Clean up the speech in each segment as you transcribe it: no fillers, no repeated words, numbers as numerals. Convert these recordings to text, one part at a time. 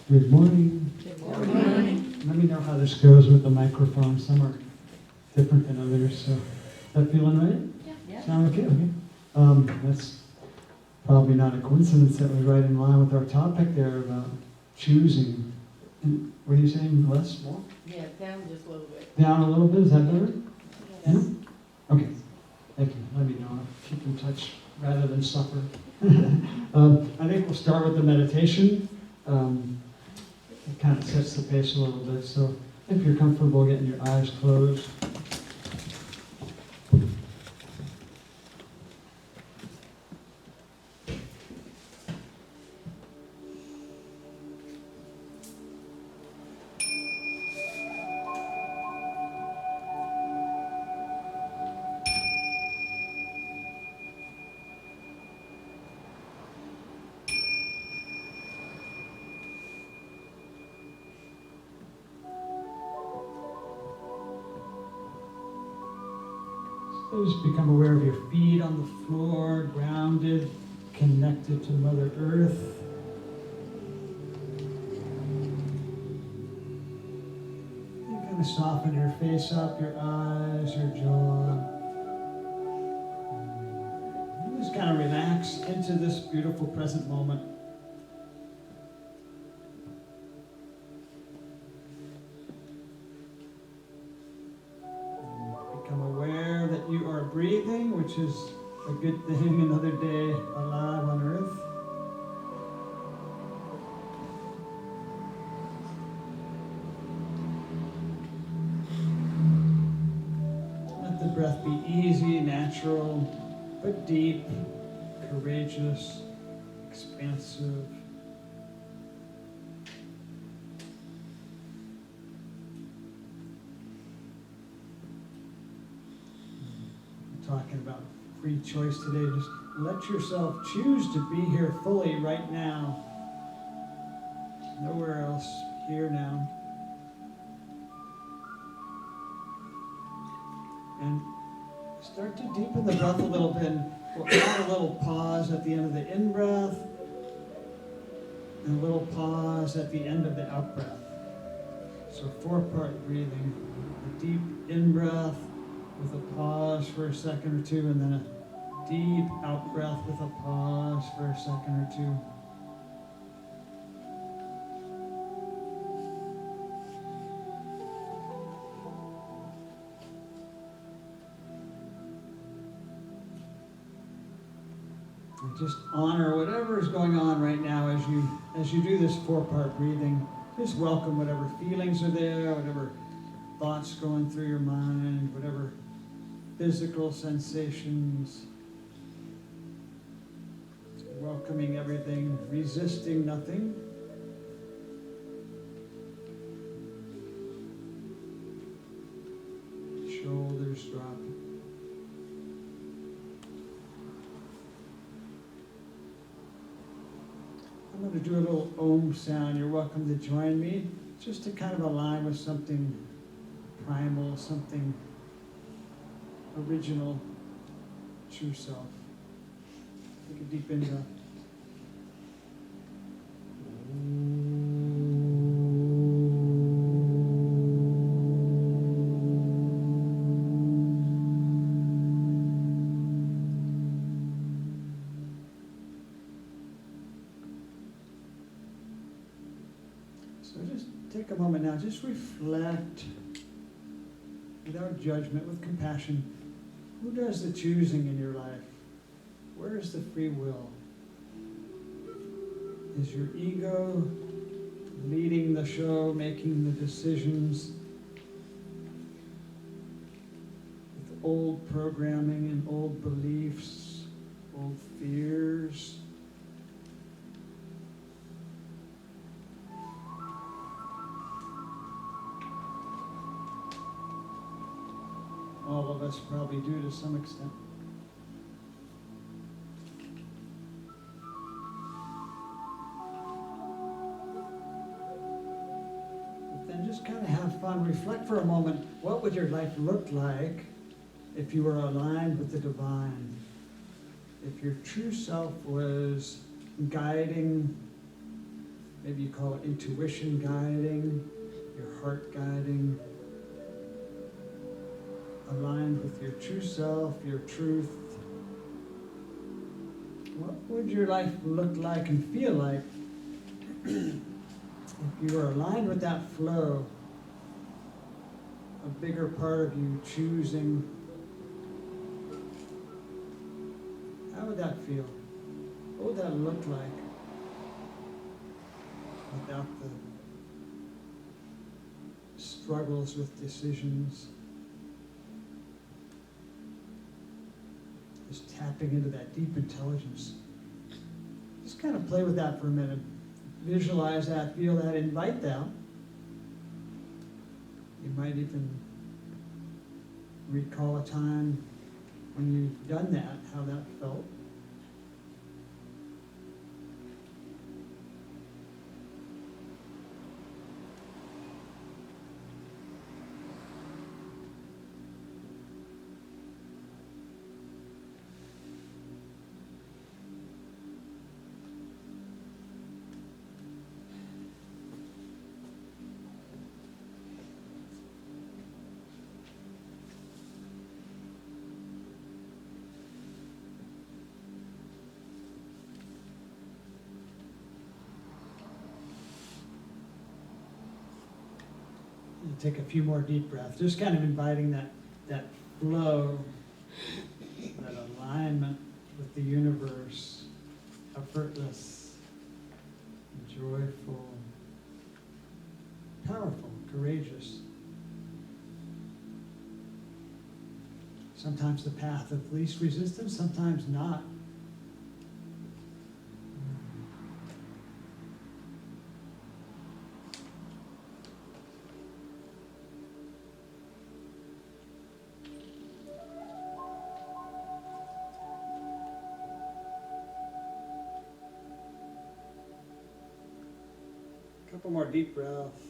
Good morning. Good morning. Let me know how this goes with the microphone. Some are different than others, so. Is that feeling right? Yeah. Sound okay? That's probably not a coincidence that was right in line with our topic there about choosing. And what are you saying, less, more? Yeah, down just a little bit. Down a little bit, is that better? Yes. Yeah? Okay, thank you. Let me know. I'll keep in touch rather than suffer. I think we'll start with the meditation. It kind of sets the pace a little bit, so if you're comfortable getting your eyes closed. Just become aware of your feet on the floor, grounded, connected to Mother Earth. You kind of soften your face up, your eyes, your jaw. And just kind of relax into this beautiful present moment. Become aware that you are breathing, which is a good thing, another day alive on earth. Let the breath be easy, natural, but deep, courageous, expansive. Talking about free choice today. Just let yourself choose to be here fully right now. Nowhere else, here now. And start to deepen the breath a little bit. We'll add a little pause at the end of the in-breath and a little pause at the end of the out-breath. So 4-part breathing. A deep in-breath with a pause for a second or two, and then a deep out breath with a pause for a second or two. And just honor whatever is going on right now as you do this 4-part breathing. Just welcome whatever feelings are there, whatever thoughts going through your mind, whatever physical sensations, welcoming everything, resisting nothing. Shoulders drop. I'm going to do a little Om sound. You're welcome to join me, just to kind of align with something primal, something original, true self. Take a deep in-breath. So just take a moment now, just reflect without judgment, with compassion. Who does the choosing in your life? Where is the free will? Is your ego leading the show, making the decisions with old programming and old beliefs, old fears? All of us probably do to some extent. But then just kind of have fun. Reflect for a moment. What would your life look like if you were aligned with the divine? If your true self was guiding maybe you call it intuition guiding, your heart guiding, aligned with your true self, your truth. What would your life look like and feel like if you were aligned with that flow, a bigger part of you choosing? How would that feel? What would that look like without the struggles with decisions? Just tapping into that deep intelligence. Just kind of play with that for a minute. Visualize that, feel that, invite that. You might even recall a time when you've done that, how that felt. And take a few more deep breaths, just kind of inviting that flow, that alignment with the universe, effortless, joyful, powerful, courageous. Sometimes the path of least resistance, sometimes not. Couple more deep breaths.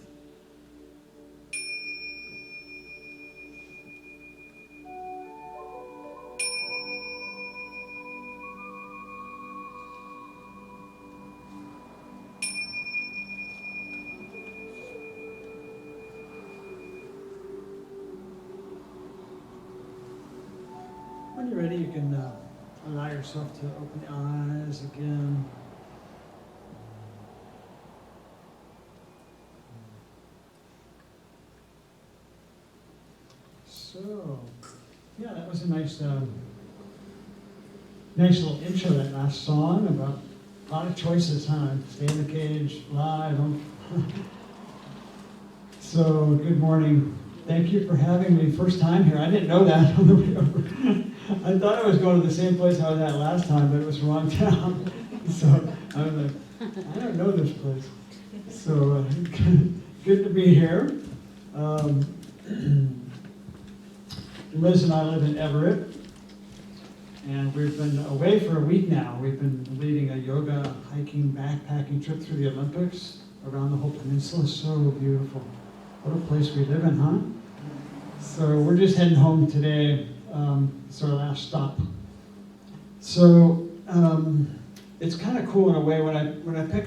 When you're ready, you can allow yourself to open the eyes again. So, yeah, that was a nice little intro, that last song, about a lot of choices, huh? Stay in the cage, fly, don't. So, good morning. Thank you for having me. First time here. I didn't know that on the way over. I thought I was going to the same place I was at last time, but it was the wrong town. So, I was like, I don't know this place. So, good to be here. Liz and I live in Everett, and we've been away for a week now. We've been leading a yoga, hiking, backpacking trip through the Olympics around the whole peninsula. So beautiful. What a place we live in, huh? So we're just heading home today. It's our last stop. So it's kind of cool in a way when I pick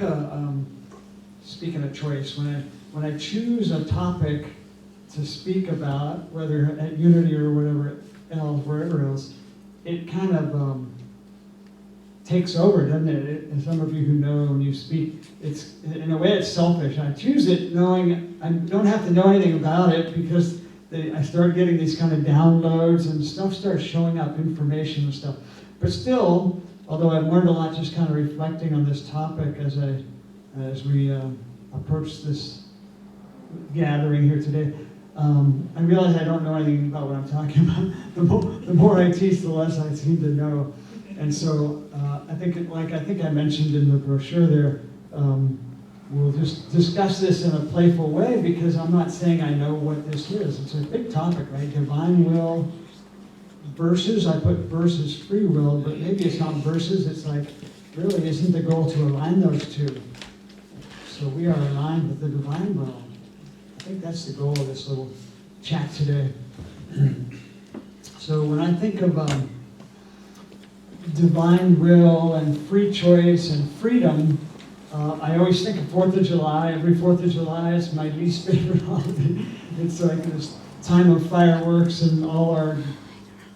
speaking of choice, when I choose a topic to speak about, whether at Unity or wherever else, it kind of takes over, doesn't it? And some of you who know when you speak, it's in a way it's selfish. I choose it knowing I don't have to know anything about it, because I start getting these kind of downloads and stuff starts showing up, information and stuff. But still, although I've learned a lot just kind of reflecting on this topic as we approach this gathering here today, I realize I don't know anything about what I'm talking about. The more I teach, the less I seem to know. And so I think I mentioned in the brochure there, we'll just discuss this in a playful way, because I'm not saying I know what this is. It's a big topic, right? Divine will versus, I put versus free will, but maybe it's not versus, it's like, really isn't the goal to align those two? So we are aligned with the divine will. I think that's the goal of this little chat today. So when I think of divine will and free choice and freedom, I always think of 4th of July. Every 4th of July is my least favorite holiday. It's like this time of fireworks and all our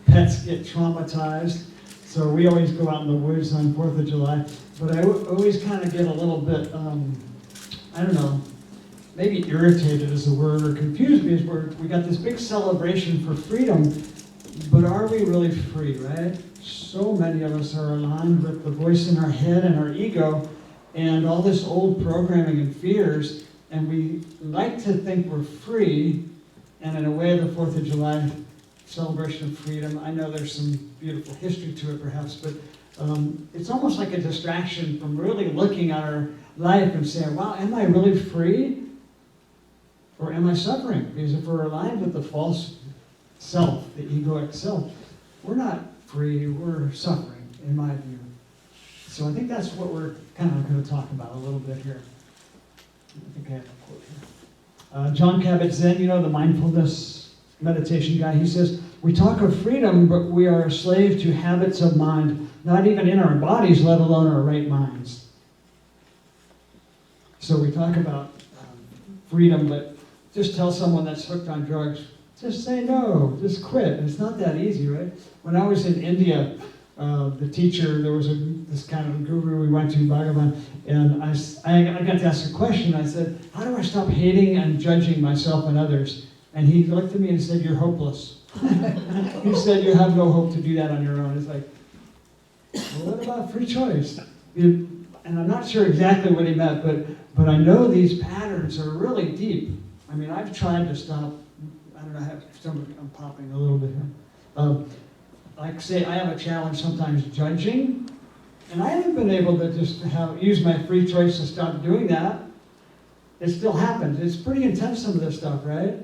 pets get traumatized. So we always go out in the woods on 4th of July. But I always kind of get a little bit, I don't know, maybe irritated is the word, or confused, because we got this big celebration for freedom, but are we really free, right? So many of us are aligned with the voice in our head and our ego, and all this old programming and fears, and we like to think we're free, and in a way the 4th of July celebration of freedom, I know there's some beautiful history to it perhaps, but it's almost like a distraction from really looking at our life and saying, wow, am I really free? Or am I suffering? Because if we're aligned with the false self, the egoic self, we're not free, we're suffering, in my view. So I think that's what we're kind of going to talk about a little bit here. I think I have a quote here. John Kabat-Zinn, you know, the mindfulness meditation guy, he says, we talk of freedom, but we are a slave to habits of mind, not even in our bodies, let alone our right minds. So we talk about freedom, but just tell someone that's hooked on drugs, just say no, just quit. It's not that easy, right? When I was in India, the teacher, there was this kind of guru we went to, Bhagavan, and I got to ask a question. I said, how do I stop hating and judging myself and others? And he looked at me and said, you're hopeless. He said, you have no hope to do that on your own. It's like, well, what about free choice? And I'm not sure exactly what he meant, but I know these patterns are really deep. I mean, I've tried to stop, I don't know, I'm popping a little bit here. Like say, I have a challenge sometimes judging, and I haven't been able to just use my free choice to stop doing that. It still happens. It's pretty intense, some of this stuff, right?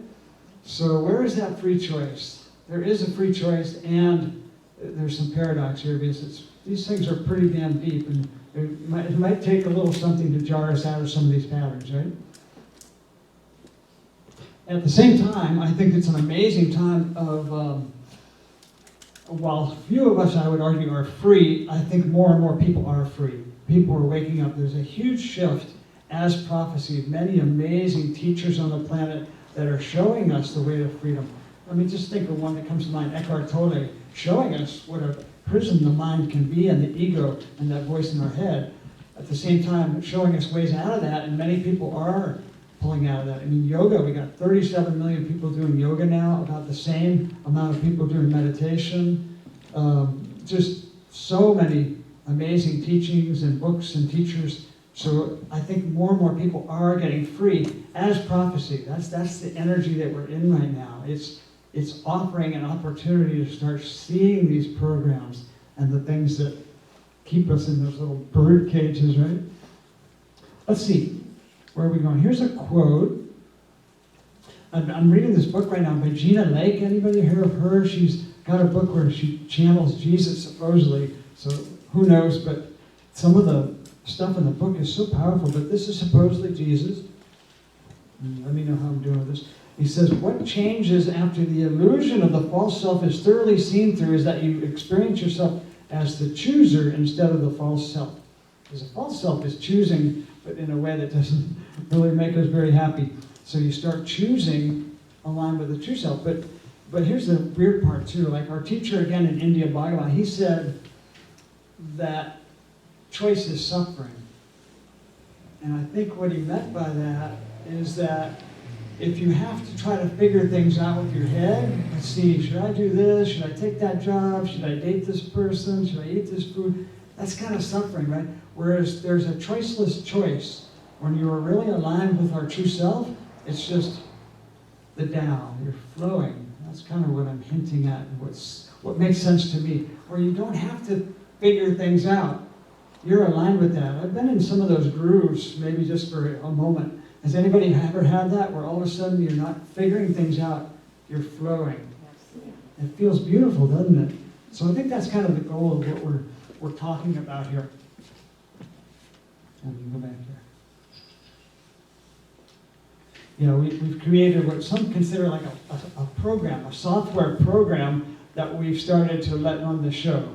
So where is that free choice? There is a free choice, and there's some paradox here, because these things are pretty damn deep, and it might take a little something to jar us out of some of these patterns, right? At the same time, I think it's an amazing time of, while few of us, I would argue, are free, I think more and more people are free. People are waking up. There's a huge shift as prophecy. Many amazing teachers on the planet that are showing us the way to freedom. I mean, just think of one that comes to mind, Eckhart Tolle, showing us what a prison the mind can be and the ego and that voice in our head. At the same time, showing us ways out of that, and many people are pulling out of that. I mean, yoga, we got 37 million people doing yoga now, about the same amount of people doing meditation. Just so many amazing teachings and books and teachers. So I think more and more people are getting free as prophecy. That's the energy that we're in right now. It's offering an opportunity to start seeing these programs and the things that keep us in those little bird cages, right? Let's see. Where are we going? Here's a quote. I'm reading this book right now by Gina Lake. Anybody hear of her? She's got a book where she channels Jesus, supposedly. So who knows? But some of the stuff in the book is so powerful. But this is supposedly Jesus. Let me know how I'm doing with this. He says, what changes after the illusion of the false self is thoroughly seen through is that you experience yourself as the chooser instead of the false self. Because the false self is choosing, but in a way that doesn't really make us very happy. So you start choosing aligned with the true self. But here's the weird part too. Like our teacher again in India, Bhagavan, he said that choice is suffering. And I think what he meant by that is that if you have to try to figure things out with your head, let's see, should I do this? Should I take that job? Should I date this person? Should I eat this food? That's kind of suffering, right? Whereas there's a choiceless choice. When you are really aligned with our true self, it's just the Tao. You're flowing. That's kind of what I'm hinting at, and what makes sense to me. Where you don't have to figure things out. You're aligned with that. I've been in some of those grooves, maybe just for a moment. Has anybody ever had that, where all of a sudden you're not figuring things out, you're flowing? It feels beautiful, doesn't it? So I think that's kind of the goal of what we're talking about here. And we can go back here. You know, we've created what some consider like a program, a software program that we've started to let run the show.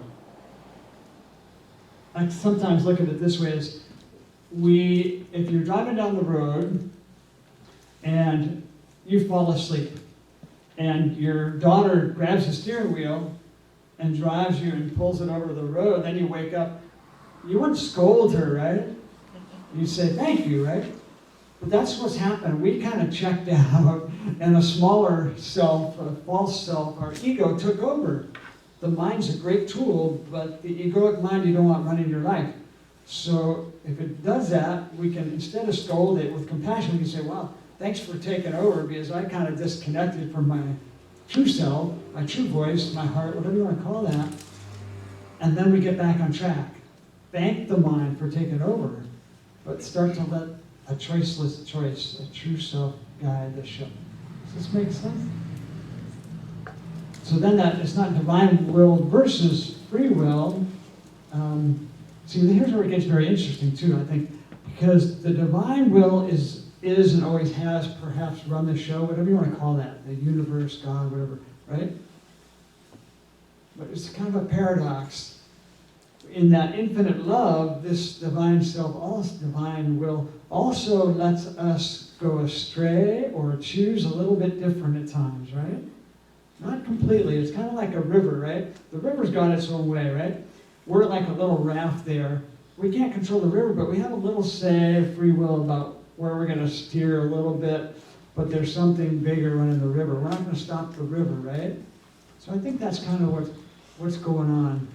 I sometimes look at it this way as if you're driving down the road and you fall asleep, and your daughter grabs the steering wheel and drives you and pulls it over the road, then you wake up, you wouldn't scold her, right? You'd say, thank you, right? But that's what's happened. We kind of checked out, and a smaller self, a false self, our ego took over. The mind's a great tool, but the egoic mind you don't want running your life. So if it does that, we can, instead of scold it with compassion, we can say, wow, thanks for taking over, because I kind of disconnected from my true self, my true voice, my heart, whatever you want to call that. And then we get back on track. Thank the mind for taking over, but start to let a choiceless choice, a true self guide the ship. Does this make sense? So then that it's not divine will versus free will. See, here's where it gets very interesting too, I think, because the divine will is and always has perhaps run the show, whatever you want to call that, the universe, God, whatever, right? But it's kind of a paradox. In that infinite love, this divine self, also divine will, also lets us go astray or choose a little bit different at times, right? Not completely. It's kind of like a river, right? The river's gone its own way, right? We're like a little raft there. We can't control the river, but we have a little say, free will about where we're going to steer a little bit, but there's something bigger running the river. We're not going to stop the river, right? So I think that's kind of what's going on.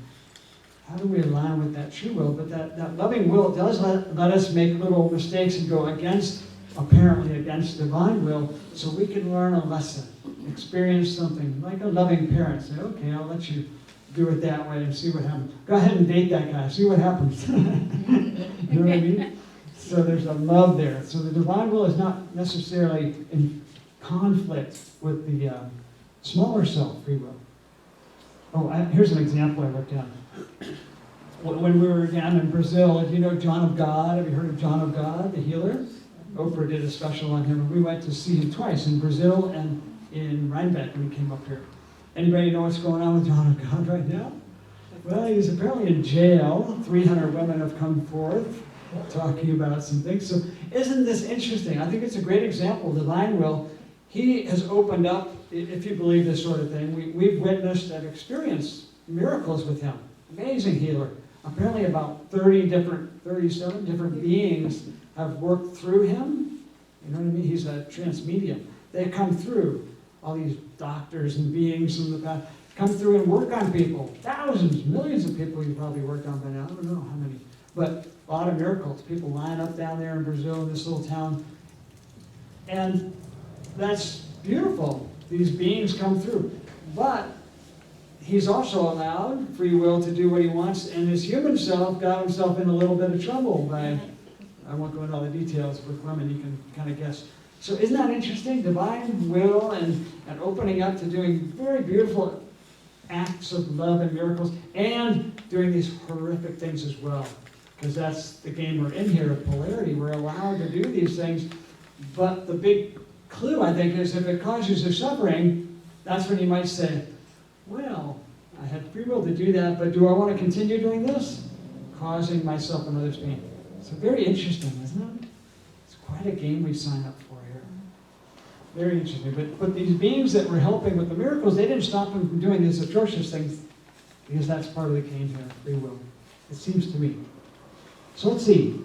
How do we align with that true will? But that loving will does let us make little mistakes and go apparently against divine will, so we can learn a lesson, experience something, like a loving parent. Say, okay, I'll let you do it that way and see what happens. Go ahead and date that guy, see what happens. You know what I mean? So there's a love there. So the divine will is not necessarily in conflict with the smaller self, free will. Oh, here's an example I wrote down. When we were down in Brazil, do you know John of God? Have you heard of John of God, the healer? Oprah did a special on him, and we went to see him twice, in Brazil and in Rhinebeck when he came up here. Anybody know what's going on with John of God right now? Well, he's apparently in jail. 300 women have come forth talking about some things. So isn't this interesting? I think it's a great example of divine will. He has opened up, if you believe this sort of thing, we've witnessed and experienced miracles with him. Amazing healer. Apparently about 37 different beings have worked through him. You know what I mean? He's a trance medium. They come through, all these doctors and beings from the past, come through and work on people. Thousands, millions of people you probably worked on by now. I don't know how many. But a lot of miracles. People line up down there in Brazil, in this little town. And that's beautiful. These beings come through. But he's also allowed free will to do what he wants, and his human self got himself in a little bit of trouble by, I won't go into all the details with women, you can kind of guess. So isn't that interesting? Divine will and opening up to doing very beautiful acts of love and miracles, and doing these horrific things as well. Because that's the game we're in here of polarity. We're allowed to do these things, but the big clue, I think, is if it causes you suffering, that's when you might say, well, I had free will to do that, but do I want to continue doing this? Causing myself and others pain. So very interesting, isn't it? It's quite a game we sign up for here. Very interesting. But these beings that were helping with the miracles, they didn't stop them from doing these atrocious things, because that's part of the game here, free will. It seems to me. So let's see.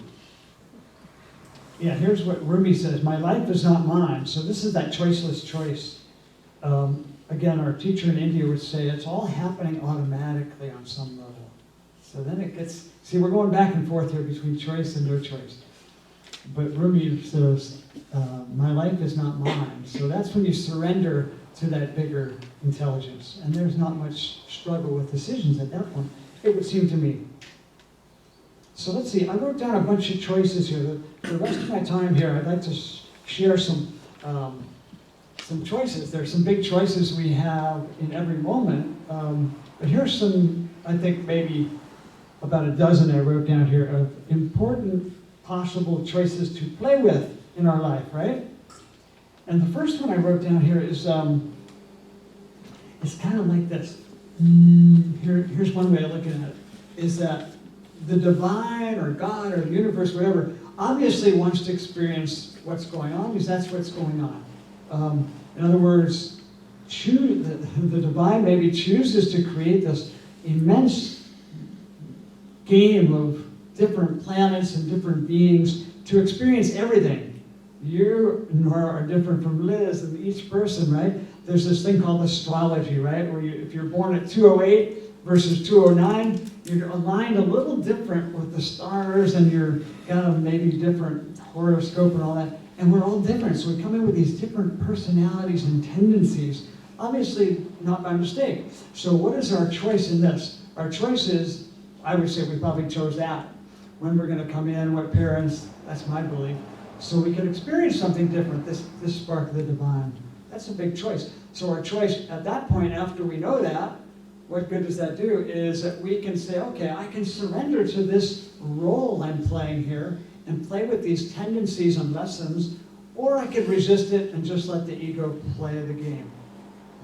Yeah, here's what Rumi says. My life is not mine. So this is that choiceless choice. Again, our teacher in India would say it's all happening automatically on some level. So then it gets, see, we're going back and forth here between choice and no choice. But Rumi says, my life is not mine. So that's when you surrender to that bigger intelligence. And there's not much struggle with decisions at that point, it would seem to me. So let's see, I wrote down a bunch of choices here. The rest of my time here, I'd like to share some choices. There's some big choices we have in every moment. But here's some, I think maybe about a dozen I wrote down here of important possible choices to play with in our life, right? And the first one I wrote down here is, it's kind of like this. Here's one way of looking at it, is that the divine or God or the universe, whatever, obviously wants to experience what's going on because that's what's going on. In other words, the divine maybe chooses to create this immense game of different planets and different beings to experience everything. You and Nora are different from Liz and each person, right? There's this thing called astrology, right? Where if you're born at 208 versus 209, you're aligned a little different with the stars and you're kind of maybe different horoscope and all that. And we're all different, so we come in with these different personalities and tendencies, obviously not by mistake. So what is our choice in this? Our choice is, I would say we probably chose that. When we're going to come in, what parents, that's my belief. So we can experience something different, this spark of the divine. That's a big choice. So our choice at that point, after we know that, what good does that do? Is that we can say, okay, I can surrender to this role I'm playing here and play with these tendencies and lessons, or I could resist it and just let the ego play the game.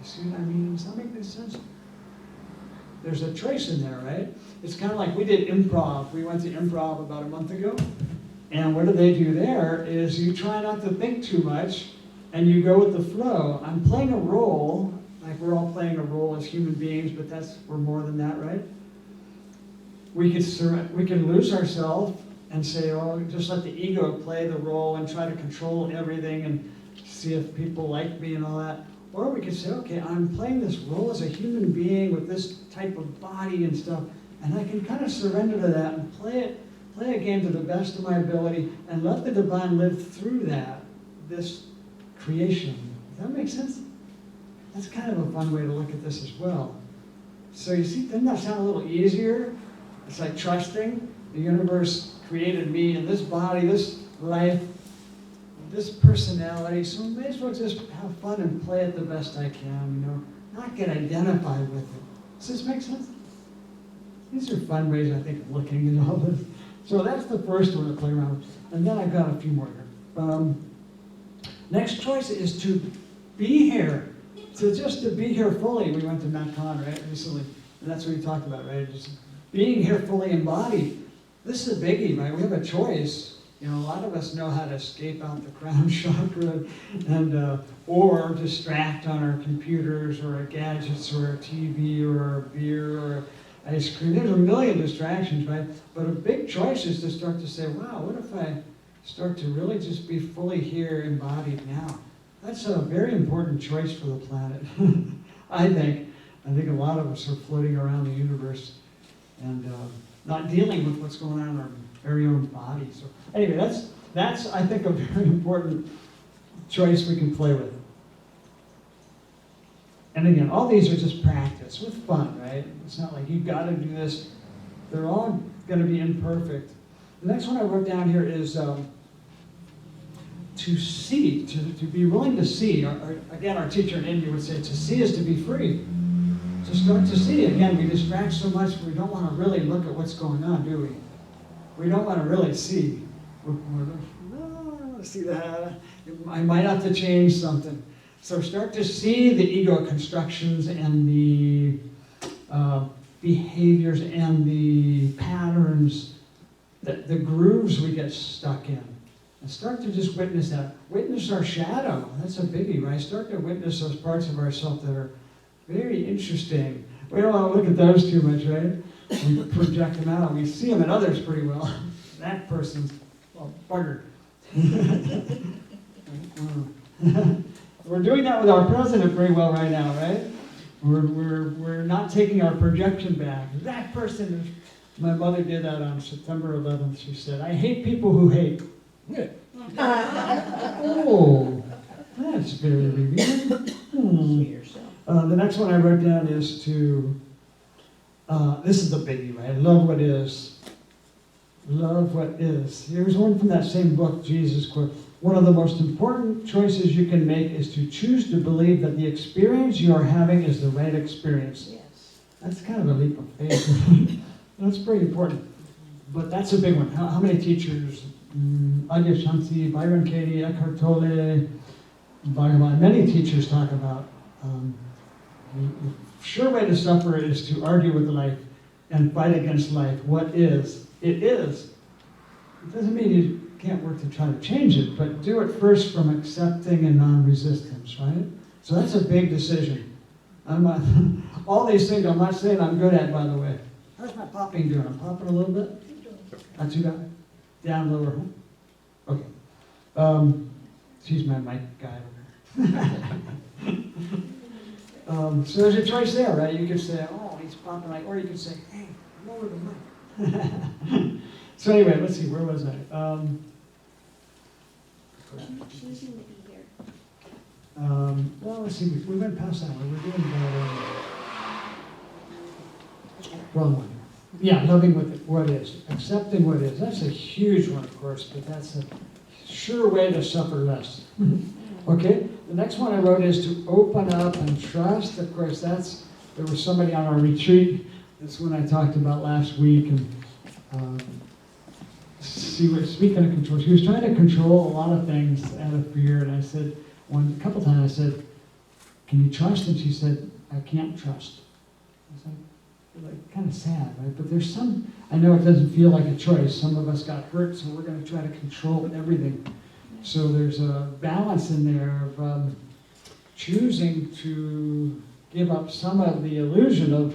You see what I mean? Does that make any sense? There's a choice in there, right? It's kind of like we did improv. We went to improv about a month ago. And what do they do there is you try not to think too much and you go with the flow. I'm playing a role, like we're all playing a role as human beings, but we're more than that, right? We can lose ourselves and say, oh, just let the ego play the role and try to control everything and see if people like me and all that. Or we could say, okay, I'm playing this role as a human being with this type of body and stuff, and I can kind of surrender to that and play a game to the best of my ability and let the divine live through this creation. Does that make sense? That's kind of a fun way to look at this as well. So you see, doesn't that sound a little easier? It's like trusting the universe created me in this body, this life, this personality, so I may as well just have fun and play it the best I can, not get identified with it. Does this make sense? These are fun ways, I think, of looking at all this. So that's the first one to play around with. And then I've got a few more here. Next choice is to be here. Just to be here fully. We went to MatCon, right, recently. And that's what we talked about, right? Just being here fully embodied. This is a biggie, right? We have a choice. A lot of us know how to escape out the crown chakra and or distract on our computers or our gadgets or our TV or our beer or ice cream. There's a million distractions, right? But a big choice is to start to say, wow, what if I start to really just be fully here embodied now? That's a very important choice for the planet, I think. I think a lot of us are floating around the universe and not dealing with what's going on in our very own body. So anyway, that's I think a very important choice we can play with. And again, all these are just practice with fun, right? It's not like you've got to do this. They're all going to be imperfect. The next one I wrote down here is to see, to be willing to see. Again, our teacher in India would say, to see is to be free. To start to see. Again, we distract so much, we don't want to really look at what's going on, do we? We don't want to really see. We're I want to see that. I might have to change something. So start to see the ego constructions and the behaviors and the patterns, the grooves we get stuck in. And start to just witness that. Witness our shadow. That's a biggie, right? Start to witness those parts of ourselves that are very interesting. We don't want to look at those too much, right? We project them out. We see them in others pretty well. That person's, well, bugger. We're doing that with our president very well right now, right? We're not taking our projection back. That person is, my mother did that on September 11th. She said, I hate people who hate. Oh, that's very revealing. The next one I wrote down is to, this is the biggie, right? Love what is. Love what is. Here's one from that same book, Jesus quote. One of the most important choices you can make is to choose to believe that the experience you are having is the right experience. Yes. That's kind of a leap of faith. That's pretty important. But that's a big one. How many teachers, Adya Shanti, Byron Katie, Eckhart Tolle, Bhagavan, many teachers talk about the sure way to suffer is to argue with life and fight against life. What is? It is. It doesn't mean can't work to try to change it, but do it first from accepting and non-resistance, right? So that's a big decision. I'm not, all these things I'm not saying I'm good at, by the way. How's my popping doing? I'm popping a little bit? Not too bad? Down, lower, huh? Okay. She's my mic guy over there. So there's a choice there, right? You could say, oh, he's popping like, or you could say, hey, lower the mic. So anyway, let's see, where was I? Choosing to be here. Well, let's see, we went past that one. We're doing wrong one. Yeah, loving what is, accepting what is. That's a huge one, of course, but that's a sure way to suffer less. Okay, the next one I wrote is to open up and trust. Of course, there was somebody on our retreat. That's one I talked about last week. And speaking of control, she was trying to control a lot of things out of fear. And I said, a couple times I said, can you trust? And she said, I can't trust. I was like kind of sad, right? But there's some, I know it doesn't feel like a choice. Some of us got hurt, so we're going to try to control everything. So there's a balance in there of choosing to give up some of the illusion of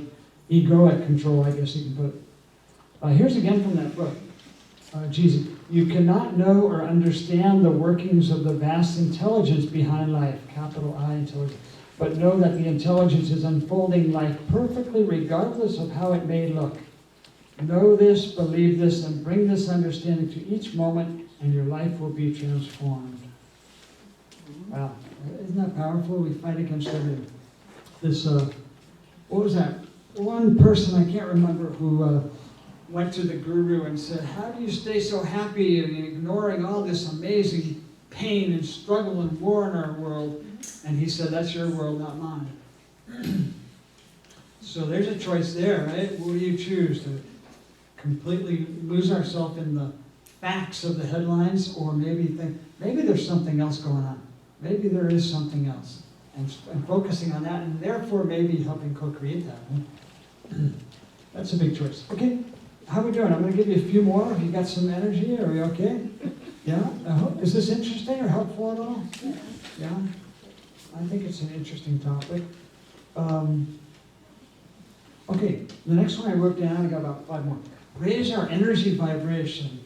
egoic control, I guess you can put it. Here's again from that book. Jesus, you cannot know or understand the workings of the vast intelligence behind life, capital I intelligence, but know that the intelligence is unfolding life perfectly regardless of how it may look. Know this, believe this, and bring this understanding to each moment, and your life will be transformed. Wow, isn't that powerful? We fight against everything. This, what was that? One person, I can't remember, who went to the guru and said, how do you stay so happy and ignoring all this amazing pain and struggle and war in our world? And he said, that's your world, not mine. So there's a choice there, right? What do you choose? To completely lose ourselves in the facts of the headlines, or maybe think, maybe there's something else going on. Maybe there is something else. And focusing on that, and therefore maybe helping co-create that. Right? That's a big choice. Okay, how are we doing? I'm going to give you a few more. Have you got some energy? Are we okay? Yeah? Is this interesting or helpful at all? Yeah? I think it's an interesting topic. Okay, the next one I wrote down, I got about 5 more. Raise our energy vibration.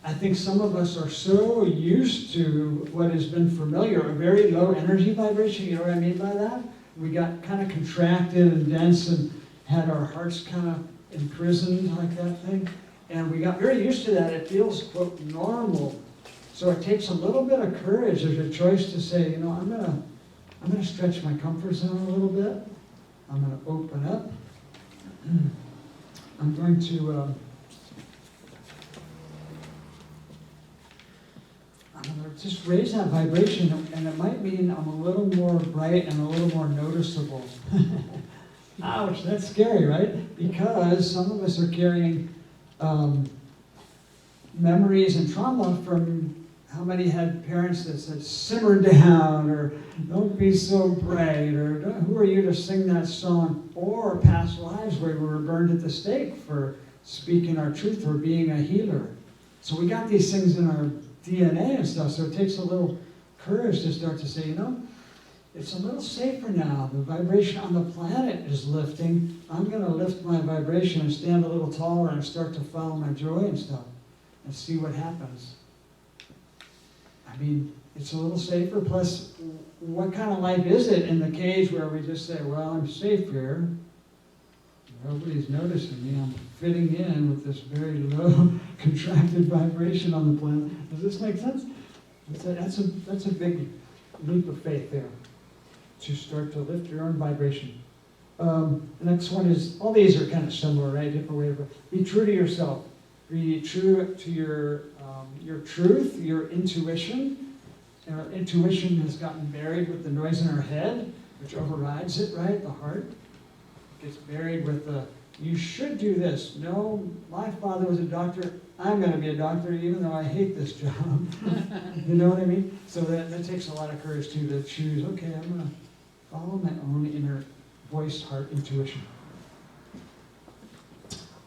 I think some of us are so used to what has been familiar, a very low energy vibration. You know what I mean by that? We got kind of contracted and dense and had our hearts kind of imprisoned like that thing. And we got very used to that. It feels, quote, normal. So it takes a little bit of courage. There's a choice to say, you know, I'm gonna stretch my comfort zone a little bit. I'm gonna open up. I'm going to just raise that vibration, and it might mean I'm a little more bright and a little more noticeable. Ouch, that's scary, right? Because some of us are carrying memories and trauma from how many had parents that said, simmer down, or don't be so bright, or who are you to sing that song? Or past lives where we were burned at the stake for speaking our truth or being a healer. So we got these things in our DNA and stuff, so it takes a little courage to start to say, you know, it's a little safer now. The vibration on the planet is lifting. I'm going to lift my vibration and stand a little taller and start to follow my joy and stuff and see what happens. I mean, it's a little safer. Plus, what kind of life is it in the cage where we just say, well, I'm safe here. Nobody's noticing me. I'm fitting in with this very low, contracted vibration on the planet. Does this make sense? That's a big leap of faith there, to start to lift your own vibration. The next one is, all these are kind of similar, right? Different way of, be true to yourself. Be true to your truth, your intuition. Our intuition has gotten buried with the noise in our head, which overrides it, right? The heart gets buried with the, you should do this. No, my father was a doctor. I'm going to be a doctor even though I hate this job. You know what I mean? So that takes a lot of courage too, to choose, okay, I'm going to follow my own inner voice, heart, intuition.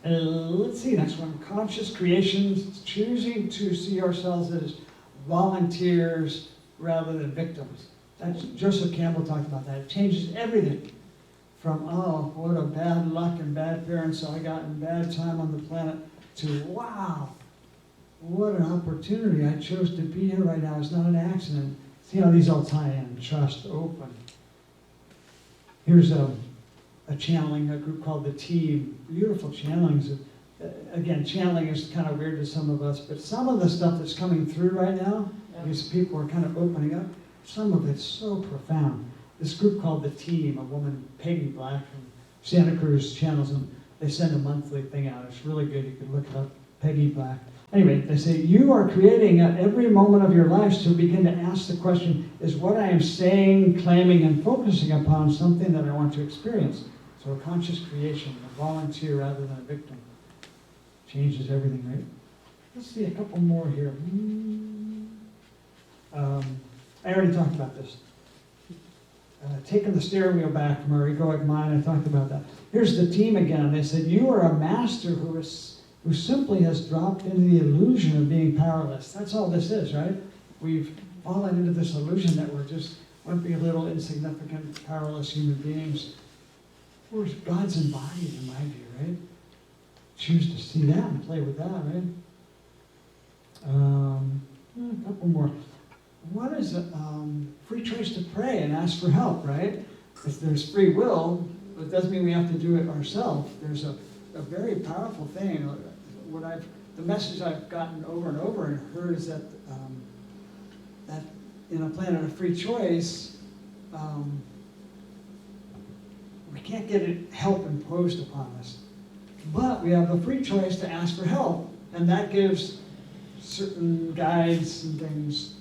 Let's see, next one. Conscious creations, choosing to see ourselves as volunteers rather than victims. That's, Joseph Campbell talked about that. It changes everything from, oh, what a bad luck and bad parents I got and bad time on the planet, to, wow, what an opportunity. I chose to be here right now. It's not an accident. See how these all tie in. Trust, open. Here's a channeling, a group called The Team. Beautiful channelings. Again, channeling is kind of weird to some of us, but some of the stuff that's coming through right now, these people are kind of opening up. Some of it's so profound. This group called The Team, a woman, Peggy Black from Santa Cruz, channels them. They send a monthly thing out. It's really good. You can look it up, Peggy Black. Anyway, they say, you are creating at every moment of your life to begin to ask the question, is what I am saying, claiming, and focusing upon something that I want to experience? So a conscious creation, a volunteer rather than a victim. Changes everything, right? Let's see a couple more here. I already talked about this. Taking the steering wheel back from our egoic mind, I talked about that. Here's The Team again. They said, you are a master who simply has dropped into the illusion of being powerless. That's all this is, right? We've fallen into this illusion that we're just wimpy, little, insignificant, powerless human beings. We're God's embodied, in my view, right? Choose to see that and play with that, right? A couple more. What is it? Free choice to pray and ask for help, right? If there's free will, it doesn't mean we have to do it ourselves. There's a very powerful thing. The message I've gotten over and over and heard is that that in a planet of free choice, we can't get help imposed upon us. But we have the free choice to ask for help, and that gives certain guides and things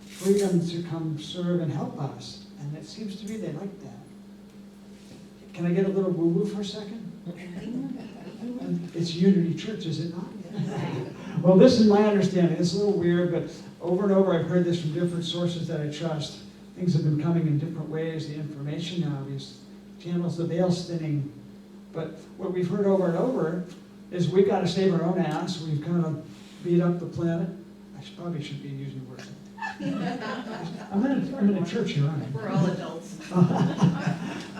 freedom to come serve and help us. And it seems to me they like that. Can I get a little woo-woo for a second? And it's Unity Church, is it not? Well, this is my understanding. It's a little weird, but over and over I've heard this from different sources that I trust. Things have been coming in different ways. The information now, these channels, the veil thinning. But what we've heard over and over is we've got to save our own ass. We've kind of beat up the planet. Probably should be using the word. I'm in a church here, aren't I? We're all adults.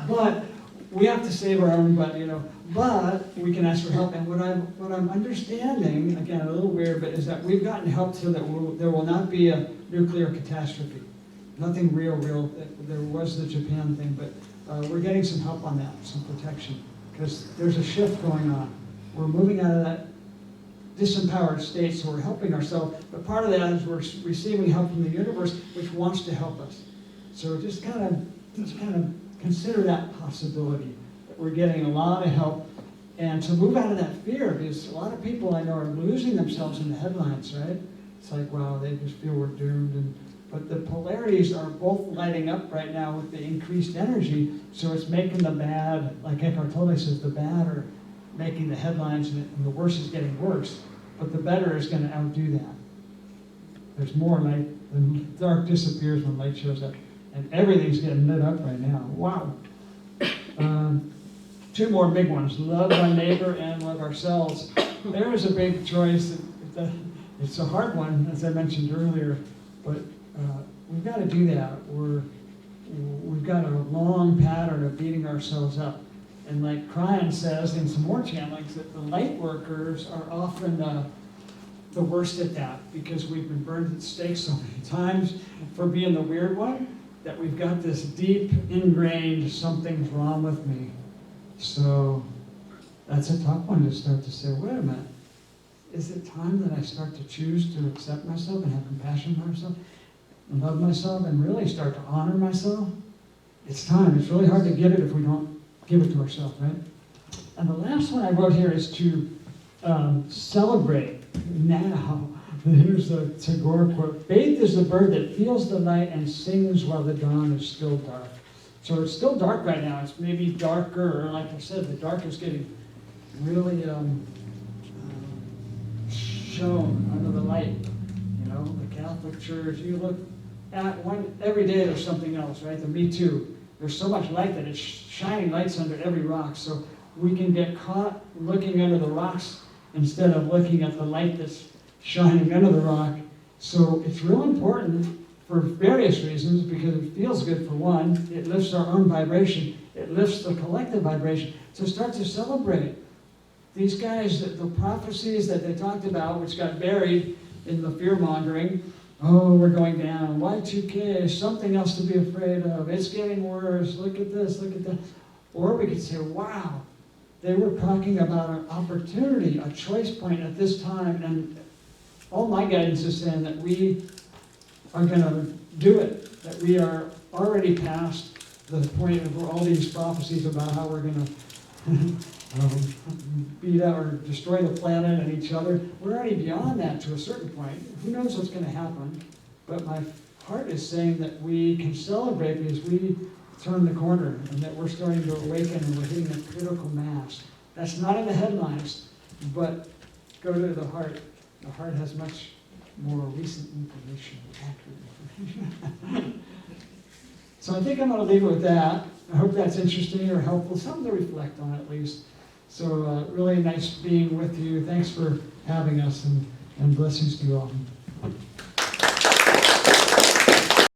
But we have to save our own butt, but we can ask for help. And what I'm understanding, again, a little weird, but is that we've gotten help so that there will not be a nuclear catastrophe. Nothing real. There was the Japan thing, but we're getting some help on that, some protection, because there's a shift going on. We're moving out of that disempowered state, so we're helping ourselves. But part of that is we're receiving help from the universe, which wants to help us. So just kind of consider that possibility, that we're getting a lot of help, and to move out of that fear, because a lot of people I know are losing themselves in the headlines, right? It's like, wow, they just feel we're doomed. But the polarities are both lighting up right now with the increased energy, so it's making the bad, like Eckhart Tolle says, the bad are making the headlines, and the worse is getting worse, but the better is going to outdo that. There's more light. The dark disappears when light shows up, and everything's getting lit up right now. Wow. Two more big ones: love our neighbor and love ourselves. There is a big choice. It's a hard one, as I mentioned earlier, but we've got to do that. We've got a long pattern of beating ourselves up. And like Cryan says in some more channelings, that the light workers are often the worst at that, because we've been burned at the stake so many times for being the weird one, that we've got this deep ingrained something's wrong with me. So that's a tough one to start to say, wait a minute, is it time that I start to choose to accept myself and have compassion for myself and love myself and really start to honor myself? It's time. It's really hard to get it if we don't give it to ourselves, right? And the last one I wrote here is to celebrate now. Here's the Tagore quote: faith is the bird that feels the night and sings while the dawn is still dark. So it's still dark right now. It's maybe darker, like I said, the dark is getting really shown under the light. The Catholic Church, you look at one, every day there's something else, right? The Me Too. There's so much light that it's shining lights under every rock. So we can get caught looking under the rocks instead of looking at the light that's shining under the rock. So it's real important for various reasons, because it feels good for one, it lifts our own vibration, it lifts the collective vibration. So start to celebrate. These guys, the prophecies that they talked about, which got buried in the fear-mongering, oh, we're going down, Y2K, something else to be afraid of, it's getting worse, look at this, look at that. Or we could say, wow, they were talking about an opportunity, a choice point at this time, and all my guidance is saying that we are going to do it, that we are already past the point of all these prophecies about how we're going to beat out or destroy the planet and each other. We're already beyond that to a certain point. Who knows what's going to happen? But my heart is saying that we can celebrate because we turn the corner and that we're starting to awaken and we're hitting a critical mass. That's not in the headlines, but go to the heart. The heart has much more recent information, accurate information. So I think I'm going to leave it with that. I hope that's interesting or helpful, something to reflect on at least. So really nice being with you. Thanks for having us, and blessings to you all.